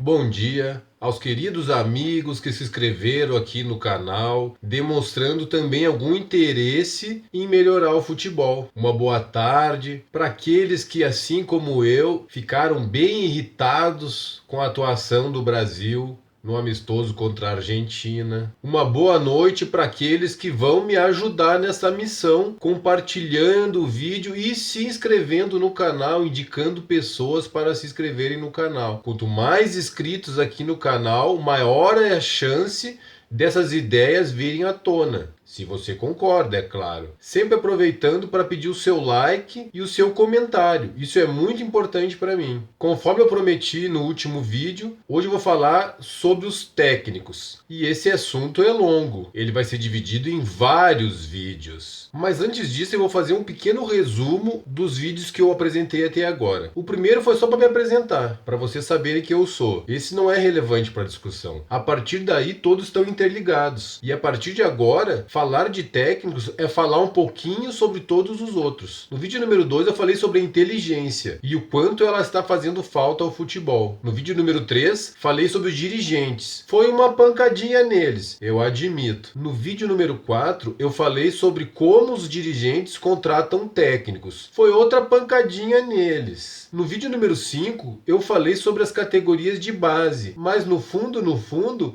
Bom dia aos queridos amigos que se inscreveram aqui no canal, demonstrando também algum interesse em melhorar o futebol. Uma boa tarde para aqueles que, assim como eu, ficaram bem irritados com a atuação do Brasil no amistoso contra a Argentina. Uma boa noite para aqueles que vão me ajudar nessa missão, compartilhando o vídeo e se inscrevendo no canal, indicando pessoas para se inscreverem no canal. Quanto mais inscritos aqui no canal, maior é a chance dessas ideias virem à tona. Se você concorda, é claro. Sempre aproveitando para pedir o seu like e o seu comentário. Isso é muito importante para mim. Conforme eu prometi no último vídeo, hoje eu vou falar sobre os técnicos. E esse assunto é longo. Ele vai ser dividido em vários vídeos. Mas antes disso, eu vou fazer um pequeno resumo dos vídeos que eu apresentei até agora. O primeiro foi só para me apresentar, para vocês saberem quem eu sou. Esse não é relevante para a discussão. A partir daí, todos estão interligados. E a partir de agora, falar de técnicos é falar um pouquinho sobre todos os outros. No vídeo número 2 eu falei sobre a inteligência e o quanto ela está fazendo falta ao futebol. No vídeo número 3 falei sobre os dirigentes. Foi uma pancadinha neles, eu admito. No vídeo número 4 eu falei sobre como os dirigentes contratam técnicos. Foi outra pancadinha neles. No vídeo número 5 eu falei sobre as categorias de base, mas no fundo,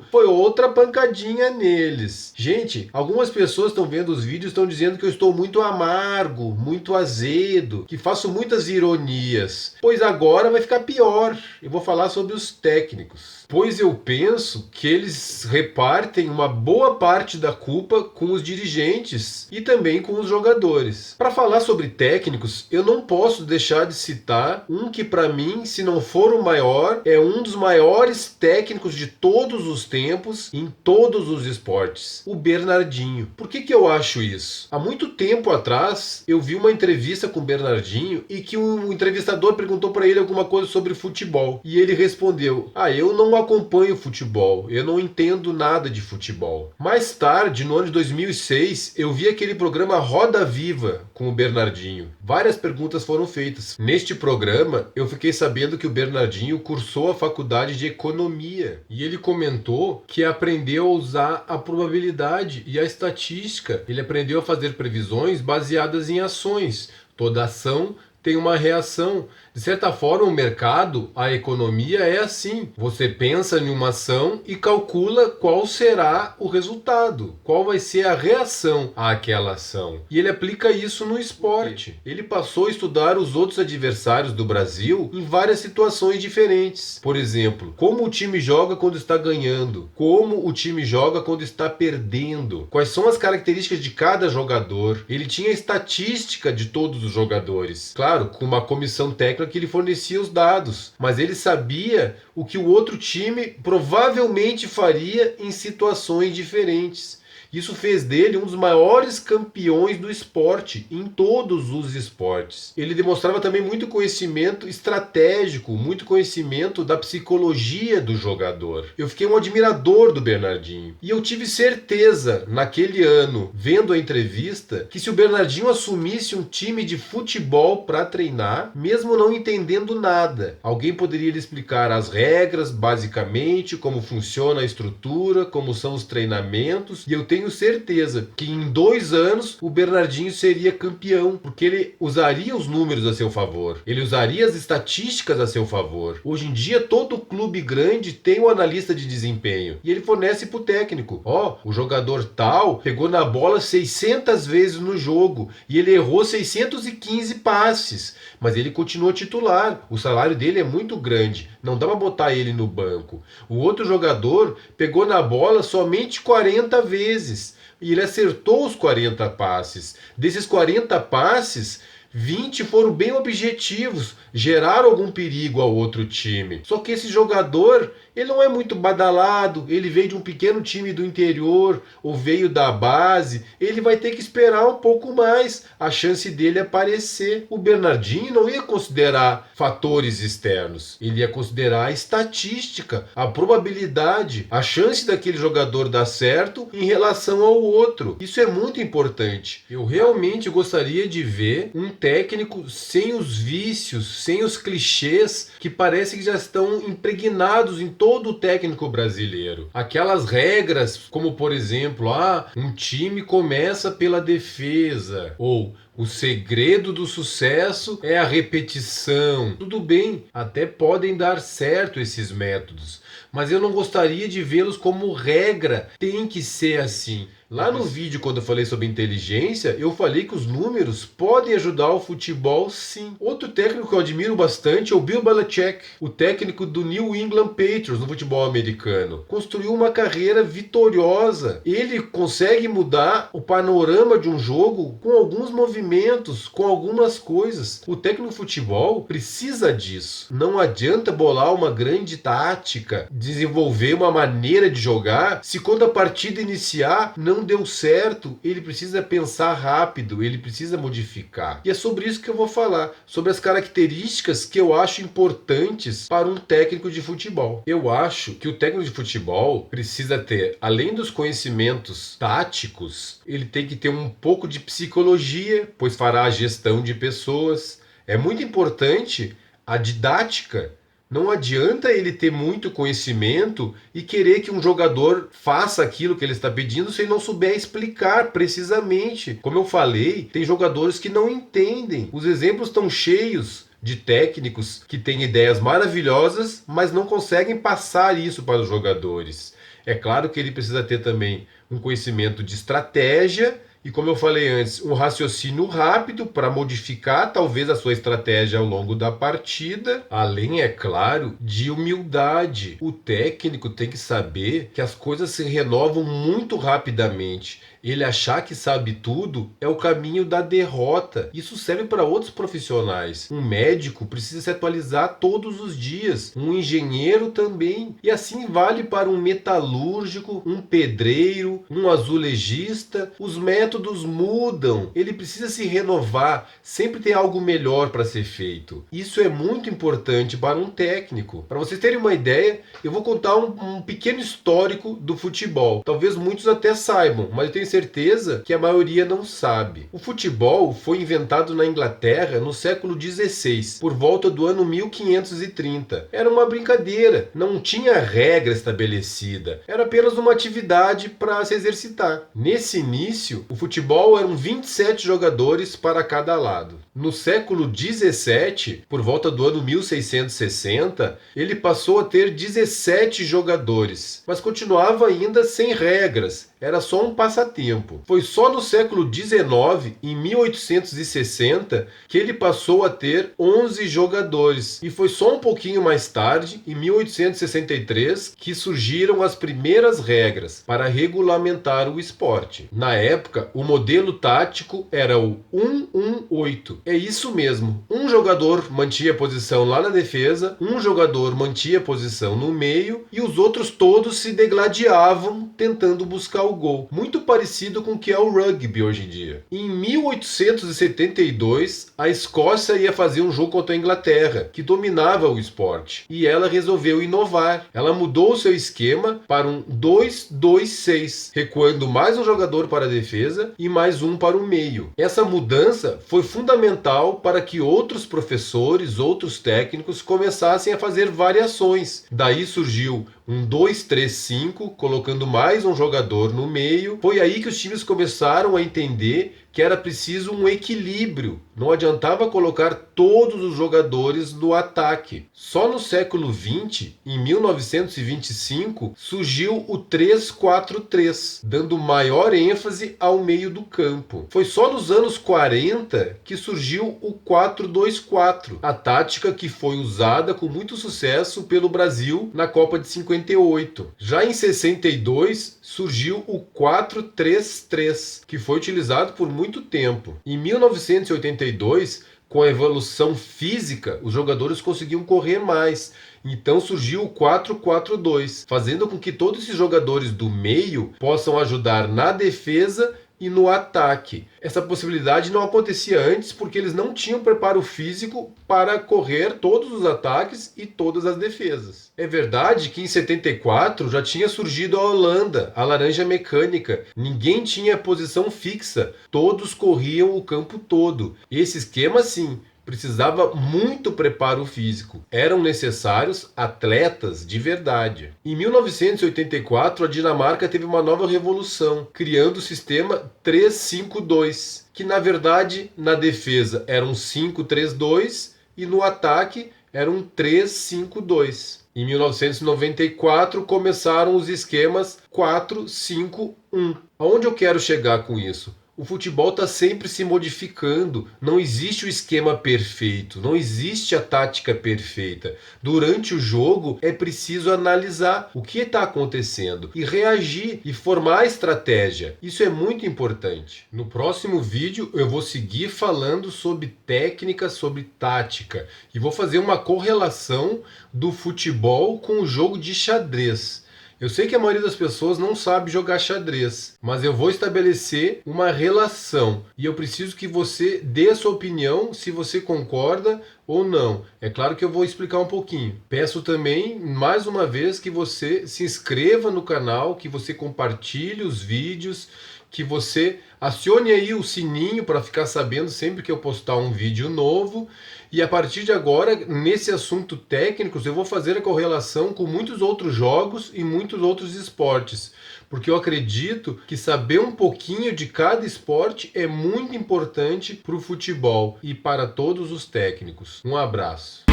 foi outra pancadinha neles. Gente, algumas pessoas estão vendo os vídeos e estão dizendo que eu estou muito amargo, muito azedo, que faço muitas ironias. Pois agora vai ficar pior. Eu vou falar sobre os técnicos. Pois eu penso que eles repartem uma boa parte da culpa com os dirigentes e também com os jogadores. Para falar sobre técnicos, eu não posso deixar de citar um que para mim, se não for o maior, é um dos maiores técnicos de todos os tempos em todos os esportes, o Bernardinho. Por que eu acho isso? Há muito tempo atrás, eu vi uma entrevista com o Bernardinho e que um entrevistador perguntou para ele alguma coisa sobre futebol. E ele respondeu: eu não acompanho futebol, eu não entendo nada de futebol. Mais tarde, no ano de 2006, eu vi aquele programa Roda Viva com o Bernardinho. Várias perguntas foram feitas. Neste programa, eu fiquei sabendo que o Bernardinho cursou a faculdade de economia. E ele comentou que aprendeu a usar a probabilidade e a estatística. Ele aprendeu a fazer previsões baseadas em ações. Toda ação tem uma reação. De certa forma, o mercado, a economia é assim. Você pensa em uma ação e calcula qual será o resultado, qual vai ser a reação àquela ação. E ele aplica isso no esporte. Ele passou a estudar os outros adversários do Brasil em várias situações diferentes. Por exemplo, como o time joga quando está ganhando, como o time joga quando está perdendo, quais são as características de cada jogador. Ele tinha estatística de todos os jogadores. Claro, com uma comissão técnica que lhe fornecia os dados, mas ele sabia o que o outro time provavelmente faria em situações diferentes. Isso fez dele um dos maiores campeões do esporte, em todos os esportes. Ele demonstrava também muito conhecimento estratégico, muito conhecimento da psicologia do jogador. Eu fiquei um admirador do Bernardinho. E eu tive certeza, naquele ano, vendo a entrevista, que se o Bernardinho assumisse um time de futebol para treinar, mesmo não entendendo nada, alguém poderia lhe explicar as regras, basicamente, como funciona a estrutura, como são os treinamentos, e eu tenho certeza que em 2 anos o Bernardinho seria campeão, porque ele usaria os números a seu favor, ele usaria as estatísticas a seu favor. Hoje em dia todo clube grande tem um analista de desempenho e ele fornece para o técnico: o jogador tal pegou na bola 600 vezes no jogo e ele errou 615 passes, mas ele continua titular, o salário dele é muito grande, não dá para botar ele no banco. O outro jogador pegou na bola somente 40 vezes e ele acertou os 40 passes. Desses 40 passes, 20 foram bem objetivos, geraram algum perigo ao outro time. Só que esse jogador, ele não é muito badalado, ele veio de um pequeno time do interior, ou veio da base, ele vai ter que esperar um pouco mais a chance dele aparecer. O Bernardinho não ia considerar fatores externos, ele ia considerar a estatística, a probabilidade, a chance daquele jogador dar certo em relação ao outro. Isso é muito importante. Eu realmente gostaria de ver um técnico sem os vícios, sem os clichês que parece que já estão impregnados em todo o técnico brasileiro. Aquelas regras, como por exemplo, um time começa pela defesa, ou o segredo do sucesso é a repetição. Tudo bem, até podem dar certo esses métodos, mas eu não gostaria de vê-los como regra. Tem que ser assim. Lá no vídeo, quando eu falei sobre inteligência, eu falei que os números podem ajudar o futebol, sim. Outro técnico que eu admiro bastante é o Bill Belichick, o técnico do New England Patriots no futebol americano. Construiu uma carreira vitoriosa. Ele consegue mudar o panorama de um jogo com alguns movimentos, com algumas coisas. O técnico de futebol precisa disso. Não adianta bolar uma grande tática, desenvolver uma maneira de jogar, se quando a partida iniciar não deu certo, ele precisa pensar rápido, ele precisa modificar. E é sobre isso que eu vou falar, sobre as características que eu acho importantes para um técnico de futebol. Eu acho que o técnico de futebol precisa ter, além dos conhecimentos táticos, ele tem que ter um pouco de psicologia, pois fará a gestão de pessoas. É muito importante a didática. Não adianta ele ter muito conhecimento e querer que um jogador faça aquilo que ele está pedindo se ele não souber explicar precisamente. Como eu falei, tem jogadores que não entendem. Os exemplos estão cheios de técnicos que têm ideias maravilhosas, mas não conseguem passar isso para os jogadores. É claro que ele precisa ter também um conhecimento de estratégia e, como eu falei antes, um raciocínio rápido para modificar talvez a sua estratégia ao longo da partida, além, é claro, de humildade. O técnico tem que saber que as coisas se renovam muito rapidamente. Ele achar que sabe tudo é o caminho da derrota. Isso serve para outros profissionais. Um médico precisa se atualizar todos os dias. Um engenheiro também. E assim vale para um metalúrgico, um pedreiro, um azulejista. Os métodos mudam. Ele precisa se renovar. Sempre tem algo melhor para ser feito. Isso é muito importante para um técnico. Para vocês terem uma ideia, eu vou contar um pequeno histórico do futebol. Talvez muitos até saibam, mas eu tenho certeza que a maioria não sabe. O futebol foi inventado na Inglaterra no século XVI, por volta do ano 1530. Era uma brincadeira, não tinha regra estabelecida, era apenas uma atividade para se exercitar. Nesse início, o futebol eram 27 jogadores para cada lado. No século XVII, por volta do ano 1660, ele passou a ter 17 jogadores, mas continuava ainda sem regras. Era só um passatempo. Foi só no século XIX, em 1860, que ele passou a ter 11 jogadores. E foi só um pouquinho mais tarde, em 1863, que surgiram as primeiras regras para regulamentar o esporte. Na época, o modelo tático era o 1-1-8. É isso mesmo. Um jogador mantinha a posição lá na defesa, um jogador mantinha a posição no meio e os outros todos se degladiavam tentando buscar o gol. Muito parecido com o que é o rugby hoje em dia. Em 1872, a Escócia ia fazer um jogo contra a Inglaterra, que dominava o esporte. E ela resolveu inovar. Ela mudou o seu esquema para um 2-2-6, recuando mais um jogador para a defesa e mais um para o meio. Essa mudança foi fundamental para que outros professores, outros técnicos começassem a fazer variações. Daí surgiu um 2-3-5, colocando mais um jogador no meio. Foi aí que os times começaram a entender que era preciso um equilíbrio. Não adiantava colocar todos os jogadores no ataque. Só no século XX, em 1925, surgiu o 3-4-3, dando maior ênfase ao meio do campo. Foi só nos anos 40 que surgiu o 4-2-4, a tática que foi usada com muito sucesso pelo Brasil na Copa de 58. Já em 62, surgiu o 4-3-3, que foi utilizado por muito tempo. Em 1982, com a evolução física, os jogadores conseguiam correr mais. Então surgiu o 4-4-2, fazendo com que todos esses jogadores do meio possam ajudar na defesa e no ataque. Essa possibilidade não acontecia antes porque eles não tinham preparo físico para correr todos os ataques e todas as defesas. É verdade que em 74 já tinha surgido a Holanda, a laranja mecânica. Ninguém tinha posição fixa, todos corriam o campo todo. Esse esquema, sim, precisava muito preparo físico. Eram necessários atletas de verdade. Em 1984, a Dinamarca teve uma nova revolução, criando o sistema 3-5-2, que na verdade na defesa era um 5-3-2 e no ataque era um 3-5-2. Em 1994 começaram os esquemas 4-5-1. Aonde eu quero chegar com isso? O futebol está sempre se modificando, não existe o esquema perfeito, não existe a tática perfeita. Durante o jogo é preciso analisar o que está acontecendo e reagir e formar a estratégia. Isso é muito importante. No próximo vídeo eu vou seguir falando sobre técnica, sobre tática e vou fazer uma correlação do futebol com o jogo de xadrez. Eu sei que a maioria das pessoas não sabe jogar xadrez, mas eu vou estabelecer uma relação e eu preciso que você dê a sua opinião se você concorda ou não. É claro que eu vou explicar um pouquinho. Peço também, mais uma vez, que você se inscreva no canal, que você compartilhe os vídeos, que você acione aí o sininho para ficar sabendo sempre que eu postar um vídeo novo. E a partir de agora, nesse assunto técnicos, eu vou fazer a correlação com muitos outros jogos e muitos outros esportes. Porque eu acredito que saber um pouquinho de cada esporte é muito importante para o futebol e para todos os técnicos. Um abraço.